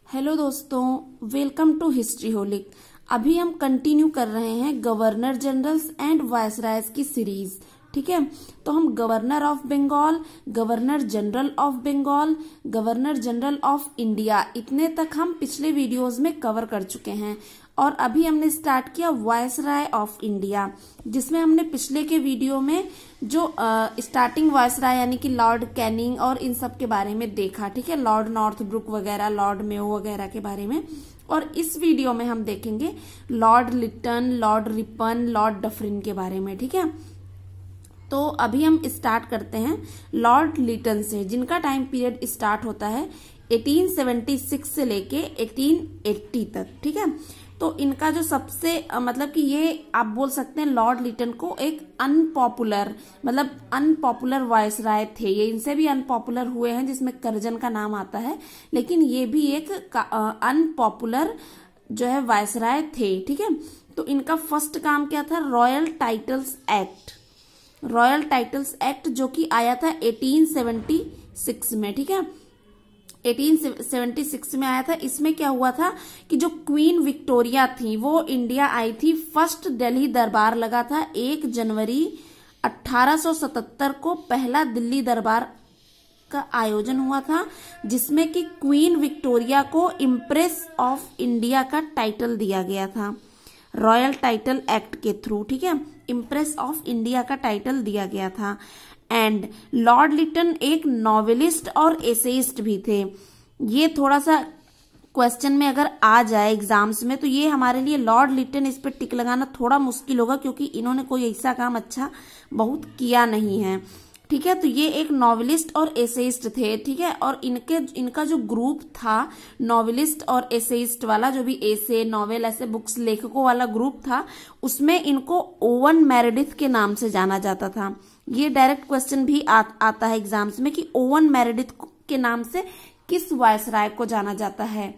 Hello दोस्तों, welcome to history holic. अभी हम कंटिन्यू कर रहे हैं गवर्नर जनरल्स एंड वायसरायज की सीरीज। ठीक है, तो हम governor of Bengal, governor general of Bengal, governor general of India, इतने तक हम पिछले वीडियोस में कवर कर चुके हैं। और अभी हमने स्टार्ट किया वायसराय ऑफ इंडिया, जिसमें हमने पिछले के वीडियो में जो स्टार्टिंग वायसराय यानी कि लॉर्ड कैनिंग और इन सब के बारे में देखा। ठीक है, लॉर्ड नॉर्थब्रुक वगैरह, लॉर्ड मेयो वगैरह के बारे में। और इस वीडियो में हम देखेंगे lord Lytton, lord Ripon, lord Dufferin के बारे में। ठीक है, तो अभी हम स्टार्ट करते हैं लॉर्ड लिटन से, जिनका टाइम पीरियड स्टार्ट होता है 1876 से लेके 1880 तक। ठीक है, तो इनका जो सबसे मतलब कि ये आप बोल सकते हैं लॉर्ड लिटन को एक अनपॉपुलर वायसराय थे। ये इनसे भी अनपॉपुलर हुए हैं, जिसमें करजन का नाम आता है, लेकिन ये भी एक अनपॉपुलर जो है वायसराय थे। ठीक है, तो इनका फर्स्ट काम क्या था? Royal titles act. Royal titles act जो कि आया था 1876 में। ठीक है, 1876 में आया था। इसमें क्या हुआ था कि जो क्वीन विक्टोरिया थी वो इंडिया आई थी। फर्स्ट दिल्ली दरबार लगा था 1 जनवरी 1877 को। पहला दिल्ली दरबार का आयोजन हुआ था, जिसमें कि क्वीन विक्टोरिया को इम्प्रेस ऑफ इंडिया का टाइटल दिया गया था रॉयल टाइटल एक्ट के थ्रू। ठीक है, इम्प्रेस ऑफ इंडिया का टाइटल दिया गया था। एंड लॉर्ड लिटन एक नॉवेलिस्ट और एसेइस्ट भी थे। ये थोड़ा सा क्वेश्चन में अगर आ जाए एग्जाम्स में, तो ये हमारे लिए लॉर्ड लिटन, इस पे टिक लगाना थोड़ा मुश्किल होगा, क्योंकि इन्होंने कोई ऐसा काम अच्छा बहुत किया नहीं है। ठीक है, तो ये एक नॉवेलिस्ट और एसेइस्ट थे। ठीक है, और इनका जो ग्रुप था नॉवेलिस्ट और एसेइस्ट वाला, जो भी एसे, नॉवेल, ऐसे बुक्स लेखकों वाला ग्रुप था, उसमें इनको ओवन मेरेडिथ के नाम से जाना जाता था। ये डायरेक्ट क्वेश्चन भी आता है एग्जाम्स में कि ओवन मेरेडिथ के नाम से किस वायसराय को जाना जाता है,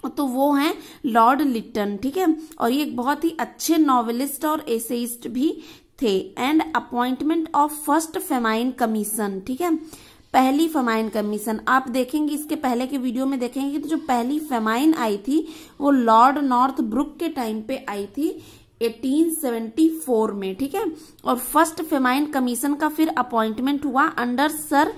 तो वो हैं लॉर्ड लिटन। ठीक है, और ये एक बहुत ही अच्छे नॉवेलिस्ट और एसेइस्ट भी थे। And appointment of first famine commission. ठीक है, पहली फेमाइन कमीशन आप देखेंगे, इसके पहले के वीडियो में देखेंगे, तो जो पहली फेमाइन आई थी वो लॉर्ड नॉर्थब्रुक के टाइम पे आई थी 1874 में। ठीक है, और फर्स्ट फेमाइन कमीशन का फिर अपॉइंटमेंट हुआ अंडर सर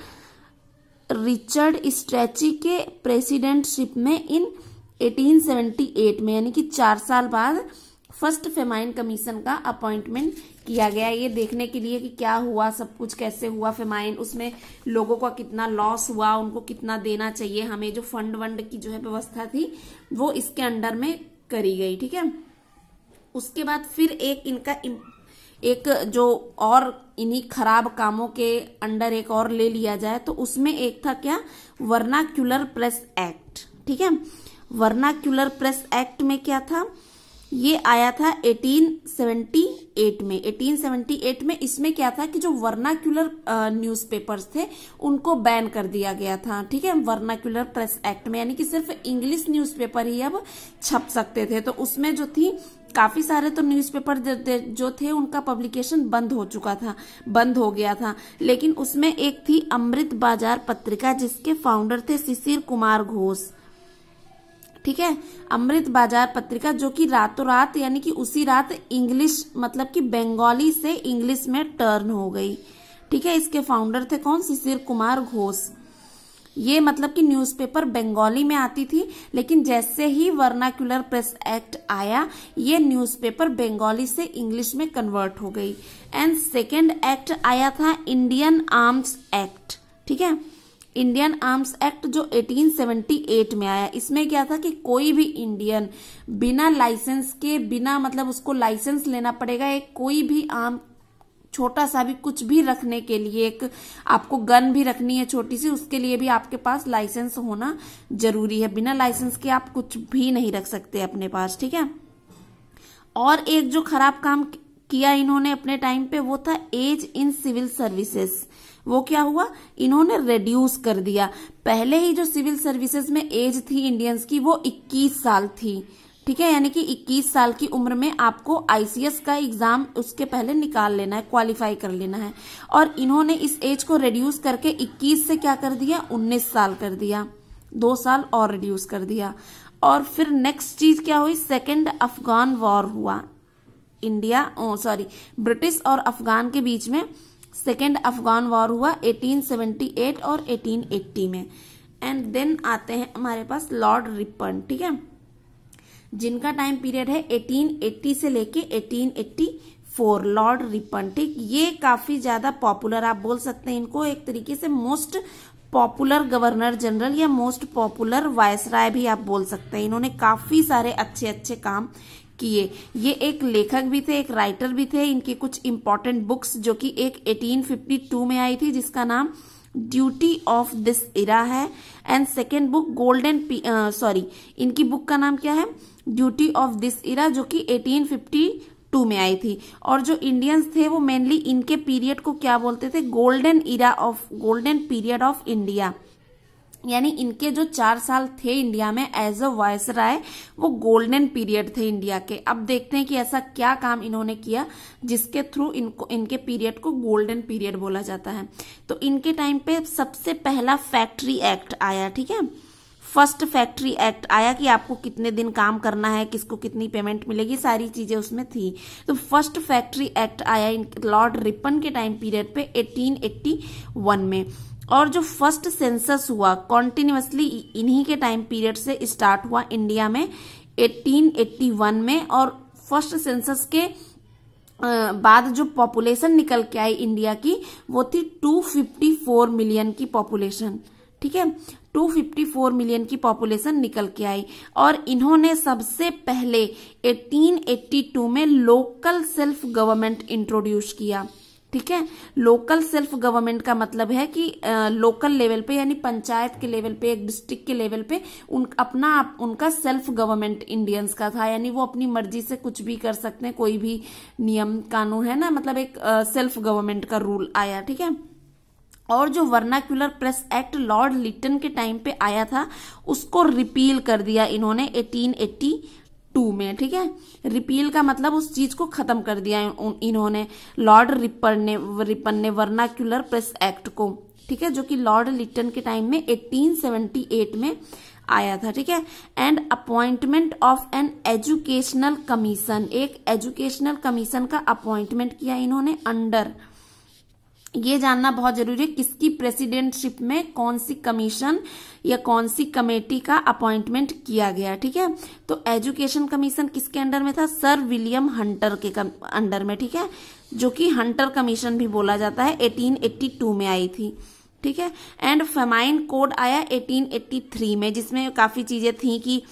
रिचर्ड स्ट्रेची के प्रेसिडेंटशिप में इन 1878 में, यानी कि 4 साल बाद फर्स्ट फेमाइन कमीशन का अपॉइंटमेंट किया गया, ये देखने के लिए कि क्या हुआ, सब कुछ कैसे हुआ फेमाइन, उसमें लोगों का कितना लॉस हुआ, उनको कितना देना चाहिए हमें, जो फंड वंड की जो है व्यवस्था थी वो इसके अंडर में करी गई। ठीक है, उसके बाद फिर एक जो और इन्हीं खराब कामों के अंडर एक और ले लिया जाए, तो उसमें एक था क्या? Vernacular press act. ठीक है, वर्नाक्यूलर प्रेस एक्ट में क्या था? ये आया था 1878 में। 1878 में इसमें क्या था कि जो वर्नाक्यूलर न्यूज़पेपर्स थे उनको बैन कर दिया गया था। ठीक है, वर्नाक्यूलर प्रेस एक्ट में, यानी कि सिर्फ इंग्लिश न्यूज़पेपर ही अब छप सकते थे। तो उसमें जो थी काफी सारे तो न्यूज़पेपर जो थे उनका पब्लिकेशन बंद हो गया था। लेकिन उसमें एक थी अमृत बाजार पत्रिका, जिसके फाउंडर थे शिशिर कुमार घोष। ठीक है, अमृत बाजार पत्रिका, जो कि रातों रात, यानी कि उसी रात इंग्लिश, मतलब कि बंगाली से इंग्लिश में टर्न हो गई। ठीक है, इसके फाउंडर थे कौन? शिशिर कुमार घोष। ये मतलब कि न्यूज़पेपर बंगाली में आती थी, लेकिन जैसे ही वर्नाक्यूलर प्रेस एक्ट आया, ये न्यूज़पेपर बंगाली से इंग्लिश में कन्वर्ट हो गई। एंड सेकेंड एक्ट आया था इंडियन आर्म्स एक्ट। ठीक है, इंडियन आर्म्स एक्ट जो 1878 में आया। इसमें क्या था कि कोई भी इंडियन बिना लाइसेंस के, बिना मतलब उसको लाइसेंस लेना पड़ेगा, एक कोई भी आर्म, छोटा सा भी कुछ भी रखने के लिए, एक आपको गन भी रखनी है छोटी सी, उसके लिए भी आपके पास लाइसेंस होना जरूरी है। बिना लाइसेंस के आप कुछ भी नहीं रख सकते अपने पास। ठीक है, और एक जो खराब काम किया इन्होंने अपने टाइम पे, वो था एज इन सिविल सर्विसेज। वो क्या हुआ? इन्होंने रिड्यूस कर दिया। पहले ही जो सिविल सर्विसेज में एज थी इंडियंस की वो 21 साल थी। ठीक है, यानी कि 21 साल की उम्र में आपको आईसीएस का एग्जाम उसके पहले निकाल लेना है, क्वालिफाई कर लेना है। और इन्होंने इस एज को रिड्यूस करके 21 से क्या कर दिया? 19 साल कर दिया। 2 साल और रिड्यूस कर दिया। और फिर नेक्स्ट चीज क्या हुई, सेकेंड अफगान वॉर हुआ ब्रिटिश और अफगान के बीच में सेकेंड अफगान वॉर हुआ 1878 और 1880 में। एंड देन आते हैं हमारे पास लॉर्ड रिपन, ठीक है, जिनका टाइम पीरियड है 1880 से लेके 1884। लॉर्ड रिपन, ठीक, ये काफी ज्यादा पॉपुलर, आप बोल सकते हैं इनको एक तरीके से मोस्ट पॉपुलर गवर्नर जनरल या मोस्ट पॉपुलर वायसराय भी आप बोल सकते हैं। इन्होंने काफी सारे अच्छे अच्छे काम किए। ये एक लेखक भी थे, एक राइटर भी थे। इनकी कुछ इंपॉर्टेंट बुक्स जो कि एक 1852 में आई थी जिसका नाम ड्यूटी ऑफ दिस इरा है, एंड सेकेंड बुक इनकी बुक का नाम क्या है, ड्यूटी ऑफ दिस इरा, जो कि 1852 में आई थी। और जो इंडियंस थे वो मेनली इनके पीरियड को क्या बोलते थे, गोल्डन पीरियड ऑफ इंडिया, यानी इनके जो 4 साल थे इंडिया में एज अ वायसराय वो गोल्डन पीरियड थे इंडिया के। अब देखते हैं कि ऐसा क्या काम इन्होंने किया जिसके थ्रू इनके पीरियड को गोल्डन पीरियड बोला जाता है। तो इनके टाइम पे सबसे पहला फैक्ट्री एक्ट आया, ठीक है, फर्स्ट फैक्ट्री एक्ट आया कि आपको कितने दिन काम करना है, किसको कितनी पेमेंट मिलेगी, सारी चीजें उसमें थी। तो फर्स्ट फैक्ट्री एक्ट आया लॉर्ड रिपन के टाइम पीरियड पे 1881 में। और जो फर्स्ट सेंसस हुआ कॉन्टिन्यूअसली इन्हीं के टाइम पीरियड से स्टार्ट हुआ इंडिया में 1881 में। और फर्स्ट सेंसस के बाद जो पॉपुलेशन निकल के आई इंडिया की वो थी 254 मिलियन की पॉपुलेशन, ठीक है, 254 मिलियन की पॉपुलेशन निकल के आई। और इन्होंने सबसे पहले 1882 में लोकल सेल्फ गवर्नमेंट इंट्रोड्यूस किया, ठीक है। लोकल सेल्फ गवर्नमेंट का मतलब है कि लोकल लेवल पे यानी पंचायत के लेवल पे, एक डिस्ट्रिक्ट के लेवल पे उनका सेल्फ गवर्नमेंट इंडियंस का था, यानी वो अपनी मर्जी से कुछ भी कर सकते हैं, कोई भी नियम कानून है ना, मतलब एक सेल्फ गवर्नमेंट का रूल आया, ठीक है। और जो vernacular press act lord Lytton के टाइम पे आया था उसको रिपील कर दिया इन्होंने 1882 में, ठीक है। रिपील का मतलब उस चीज को खत्म कर दिया इन्होंने, लॉर्ड रिपन ने वर्नाक्युलर प्रेस एक्ट को, ठीक है, जो कि लॉर्ड लिटन के टाइम में 1878 में आया था, ठीक है। And appointment of an educational commission, एक एजुकेशनल कमीशन का अपॉइंटमेंट किया इन्होंने अंडर, ये जानना बहुत जरूरी है किसकी प्रेसिडेंटशिप में कौन सी कमीशन या कौन सी कमेटी का अपॉइंटमेंट किया गया, ठीक है। तो एजुकेशन कमीशन किसके अंडर में था, सर विलियम हंटर के अंडर में, ठीक है, जो कि हंटर कमीशन भी बोला जाता है, 1882 में आई थी, ठीक है। एंड फेमाइन कोड आया 1883 में, जिसमें काफी चीजें थी कि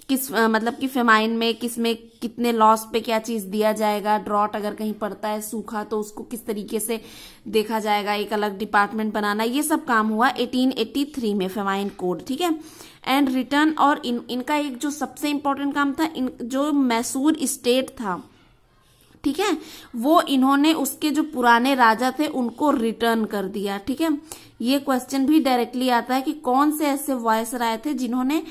मतलब कि फेमाइन में कितने लॉस पे क्या चीज दिया जाएगा, ड्रॉट अगर कहीं पड़ता है सूखा तो उसको किस तरीके से देखा जाएगा, एक अलग डिपार्टमेंट बनाना, ये सब काम हुआ 1883 में फेमाइन कोड, ठीक है। एंड रिटर्न, और इनका एक जो सबसे इंपॉर्टेंट काम था, जो मैसूर स्टेट था, ठीक है, वो इन्होंने उसके जो पुराने राजा थे उनको रिटर्न कर दिया, ठीक है। ये क्वेश्चन भी डायरेक्टली आता है कि कौन से ऐसे वायसराय थे जिन्होंने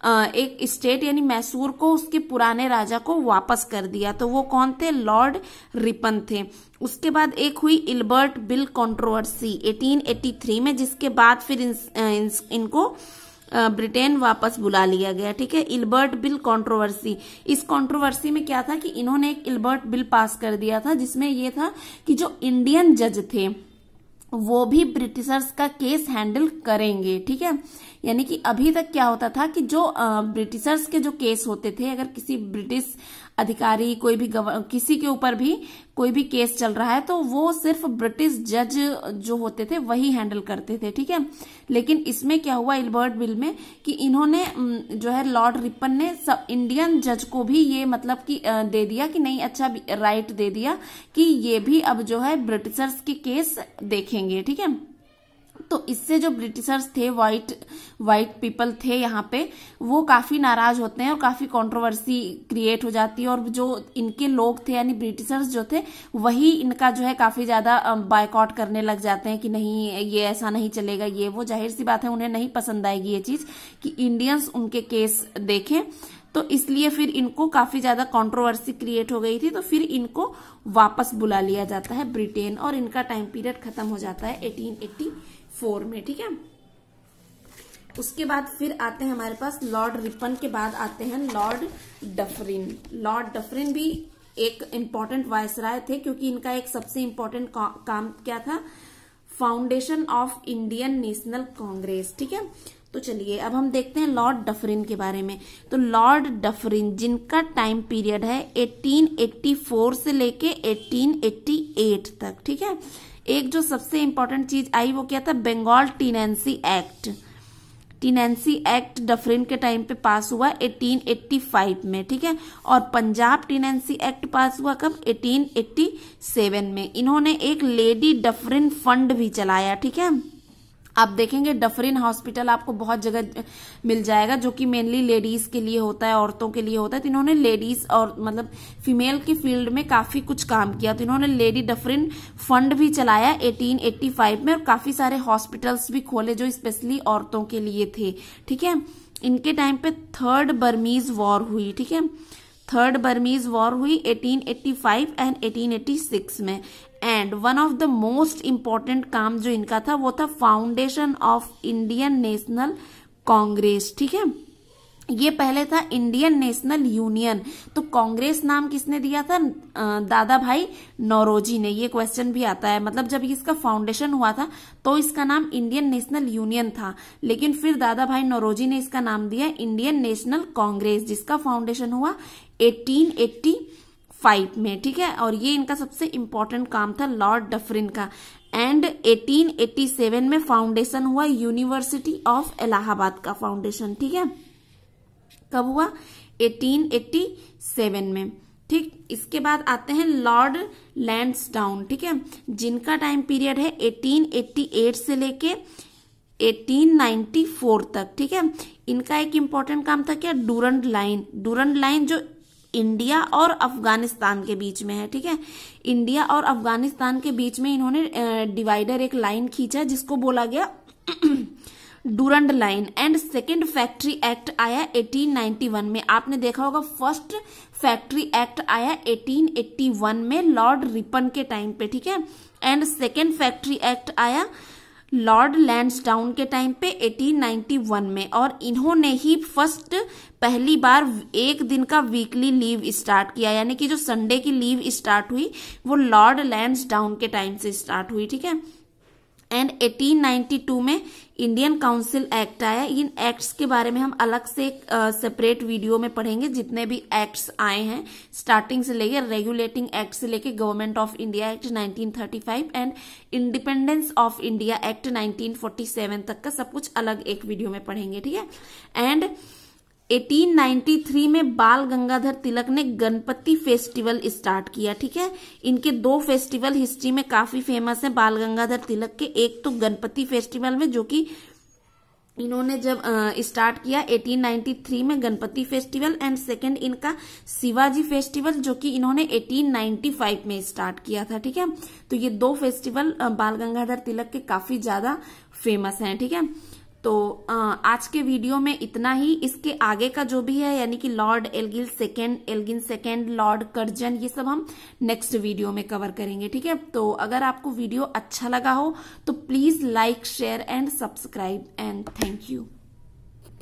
एक स्टेट यानी मैसूर को उसके पुराने राजा को वापस कर दिया, तो वो कौन थे, लॉर्ड रिपन थे। उसके बाद एक हुई इल्बर्ट बिल कंट्रोवर्सी 1883 में, जिसके बाद फिर इनको ब्रिटेन वापस बुला लिया गया, ठीक है। इल्बर्ट बिल कंट्रोवर्सी, इस कंट्रोवर्सी में क्या था कि इन्होंने एक इल्बर्ट बिल पास कर दिया था जिसमें ये था कि जो इंडियन जज थे वो भी ब्रिटिशर्स का केस हैंडल करेंगे, ठीक है। यानी कि अभी तक क्या होता था कि जो ब्रिटिशर्स के जो केस होते थे, अगर किसी ब्रिटिश अधिकारी किसी के ऊपर भी कोई भी केस चल रहा है तो वो सिर्फ ब्रिटिश जज जो होते थे वही हैंडल करते थे, ठीक है। लेकिन इसमें क्या हुआ इल्बर्ट बिल में कि इन्होंने जो है लॉर्ड रिपन ने सब इंडियन जज को भी ये मतलब कि दे दिया कि नहीं, अच्छा राइट दे दिया कि ये भी अब जो है ब्रिटिशर्स के केस देखेंगे, ठीक है। तो इससे जो ब्रिटिशर्स थे, वाइट पीपल थे यहाँ पे, वो काफी नाराज होते हैं और काफी कंट्रोवर्सी क्रिएट हो जाती है। और जो इनके लोग थे यानी ब्रिटिशर्स जो थे वही इनका जो है काफी ज्यादा बायकॉट करने लग जाते हैं कि नहीं ये ऐसा नहीं चलेगा, ये वो, जाहिर सी बात है उन्हें नहीं पसंद आएगी ये चीज कि इंडियंस उनके केस देखें। तो इसलिए फिर इनको काफी ज्यादा कंट्रोवर्सी क्रिएट हो गई थी, तो फिर इनको वापस बुला लिया जाता है ब्रिटेन और इनका टाइम पीरियड खत्म हो जाता है 1884 में, ठीक है। उसके बाद फिर आते हैं हमारे पास लॉर्ड रिपन के बाद आते हैं लॉर्ड डफरिन। लॉर्ड डफरिन भी एक इम्पॉर्टेंट वायसराय थे, क्योंकि इनका एक सबसे इम्पोर्टेंट काम क्या था, foundation of Indian national Congress. ठीक है, तो चलिए अब हम देखते हैं लॉर्ड डफरिन के बारे में। तो लॉर्ड डफरिन जिनका टाइम पीरियड है 1884 से लेके 1888 तक। ठीक है, एक जो सबसे इंपॉर्टेंट चीज आई वो क्या था, Bengal tenancy act. Tenancy act Dufferin के टाइम पे पास हुआ 1885 में। ठीक है, और पंजाब टीनेंसी एक्ट पास हुआ कब, 1887 में। इन्होंने एक लेडी डफरिन फंड भी चलाया। ठीक है, आप देखेंगे डफरिन हॉस्पिटल आपको बहुत जगह मिल जाएगा, जो कि मेनली लेडीज के लिए होता है, औरतों के लिए होता है। तो इन्होंने लेडीज और मतलब फीमेल की फील्ड में काफी कुछ काम किया। तो इन्होंने लेडी डफरिन फंड भी चलाया 1885 में, और काफी सारे हॉस्पिटल्स भी खोले जो स्पेशली औरतों के लिए थे। ठीक है, इनके टाइम पे थर्ड बर्मीज वॉर हुई। ठीक है, थर्ड बर्मीज वॉर हुई 1885 एंड 1886 में। And one of the most important काम जो इनका था वो था foundation of Indian national Congress. ठीक है, ये पहले था इंडियन नेशनल यूनियन। तो कांग्रेस नाम किसने दिया था, दादा भाई नौरोजी ने। ये क्वेश्चन भी आता है, मतलब जब इसका फाउंडेशन हुआ था तो इसका नाम इंडियन नेशनल यूनियन था, लेकिन फिर दादा भाई नौरोजी ने इसका नाम दिया इंडियन नेशनल कांग्रेस, जिसका फाउंडेशन हुआ 1885 में। ठीक है, और ये इनका सबसे इंपॉर्टेंट काम था लॉर्ड डफरिन का। एंड 1887 में फाउंडेशन हुआ यूनिवर्सिटी ऑफ इलाहाबाद का फाउंडेशन। ठीक है, कब हुआ, 1887 में। ठीक, इसके बाद आते हैं लॉर्ड लैंसडाउन। ठीक है, जिनका टाइम पीरियड है 1888 से लेके 1894 तक। ठीक है, इनका एक इंपॉर्टेंट काम था क्या, डूरंड लाइन। डूरंड लाइन जो इंडिया और अफगानिस्तान के बीच में है। ठीक है, इंडिया और अफगानिस्तान के बीच में इन्होंने डिवाइडर एक लाइन खींचा जिसको बोला गया Durand line. And second factory act आया 1891 में। आपने देखा होगा फर्स्ट फैक्ट्री एक्ट आया 1881 में लॉर्ड रिपन के टाइम पे। ठीक है, एंड सेकेंड फैक्ट्री एक्ट आया लॉर्ड लैंसडाउन के टाइम पे 1891 में। और इन्होंने ही फर्स्ट पहली बार एक दिन का वीकली लीव स्टार्ट किया, यानी कि जो संडे की लीव स्टार्ट हुई वो लॉर्ड लैंसडाउन के टाइम से स्टार्ट हुई। ठीक है, एंड 1892 में इंडियन काउंसिल एक्ट आया। इन एक्ट्स के बारे में हम अलग से एक सेपरेट वीडियो में पढ़ेंगे, जितने भी एक्ट्स आए हैं स्टार्टिंग से लेके रेगुलेटिंग एक्ट से लेके government of India act 1935 and independence of India act 1947 तक का सब कुछ अलग एक वीडियो में पढ़ेंगे। ठीक है, एंड 1893 में बाल गंगाधर तिलक ने गणपति फेस्टिवल स्टार्ट किया। ठीक है, इनके दो फेस्टिवल हिस्ट्री में काफी फेमस है बाल गंगाधर तिलक के। एक तो गणपति फेस्टिवल में, जो कि इन्होंने जब स्टार्ट किया 1893 में गणपति फेस्टिवल, एंड सेकंड इनका शिवाजी फेस्टिवल, जो कि इन्होंने 1895 में स्टार्ट किया था। ठीक है, तो ये दो फेस्टिवल बाल गंगाधर तिलक के काफी ज्यादा फेमस हैं। ठीक है, तो आज के वीडियो में इतना ही। इसके आगे का जो भी है, यानी कि lord Elgin second, lord Curzon, ये सब हम नेक्स्ट वीडियो में कवर करेंगे। ठीक है, तो अगर आपको वीडियो अच्छा लगा हो तो please like, share and subscribe and thank you.